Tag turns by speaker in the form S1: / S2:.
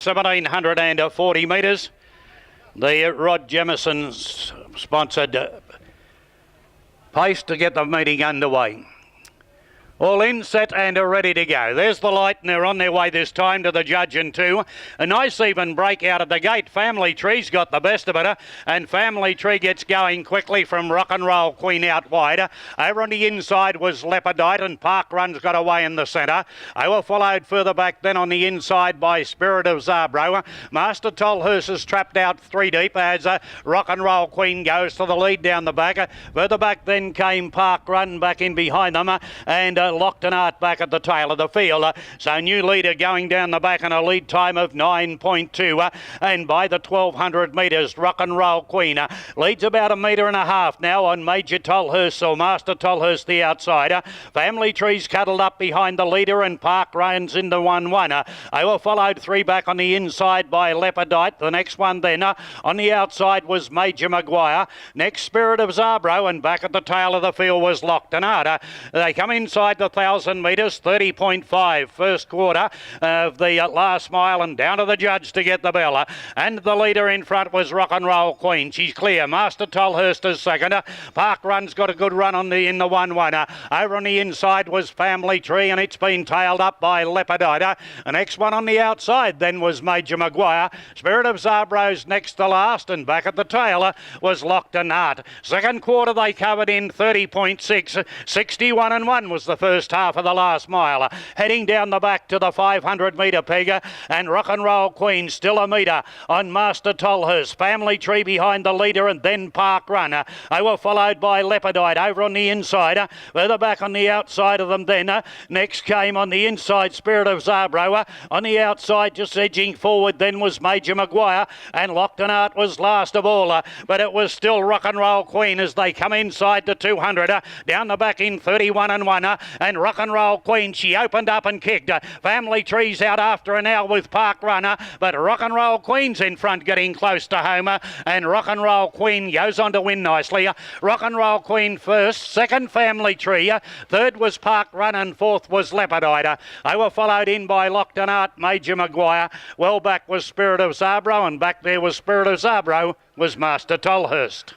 S1: 1740 metres. The Rod Jamieson sponsored pace to get the meeting underway. All in, set and are ready to go. There's the light and they're on their way this time to the judge and two. A nice even break out of the gate. Family Tree's got the best of it, and Family Tree gets going quickly from Rock and Roll Queen out wide. Over on the inside was Leopardite, and Park Run's got away in the centre. They were followed further back then on the inside by Spirit of Zabro. Master Tolhurst is trapped out three deep as Rock and Roll Queen goes to the lead down the back. Further back then came Park Run back in behind them, and Locked and Art back at the tail of the field. So new leader going down the back in a lead time of 9.2. And by the 1200 metres, Rock and Roll Queen leads about 1.5 metres now on Major Tolhurst or Master Tolhurst the outsider. Family Tree's cuddled up behind the leader, and Park runs into 1-1. They were followed three back on the inside by Leopardite. The next one then on the outside was Major Maguire. Next Spirit of Zabro, and back at the tail of the field was Locked and Art. They come inside the 1,000 metres, 30.5 first quarter of the last mile, and down to the judge to get the bell. And the leader in front was Rock and Roll Queen. She's clear. Master Tolhurst is second. Park Run's got a good run in the 1-1. Over on the inside was Family Tree, and it's been tailed up by Leopardite. The next one on the outside then was Major Maguire. Spirit of Zabro's next to last, and back at the tail was Locked and Art. Second quarter they covered in 30.6. 61-1 was the first half of the last mile. Heading down the back to the 500 metre peg, and Rock and Roll Queen still 1 metre on Master Tolhurst. Family Tree behind the leader, and then Park Run. They were followed by Leopardite over on the inside. Further back on the outside of them then. Next came on the inside Spirit of Zabro. On the outside just edging forward then was Major Maguire, and Locked and Art was last of all. But it was still Rock and Roll Queen as they come inside the 200. Down the back in 31-1. And Rock and Roll Queen, she opened up and kicked. Family Tree's out after her now with Park Runner, but Rock and Roll Queen's in front getting close to home, and Rock and Roll Queen goes on to win nicely. Rock and Roll Queen first, second Family Tree, third was Park Run, and fourth was Leopardite. They were followed in by Locked and Art, Major Maguire. Well back was Spirit of Zabro, and back there was Spirit of Zabro was Master Tolhurst.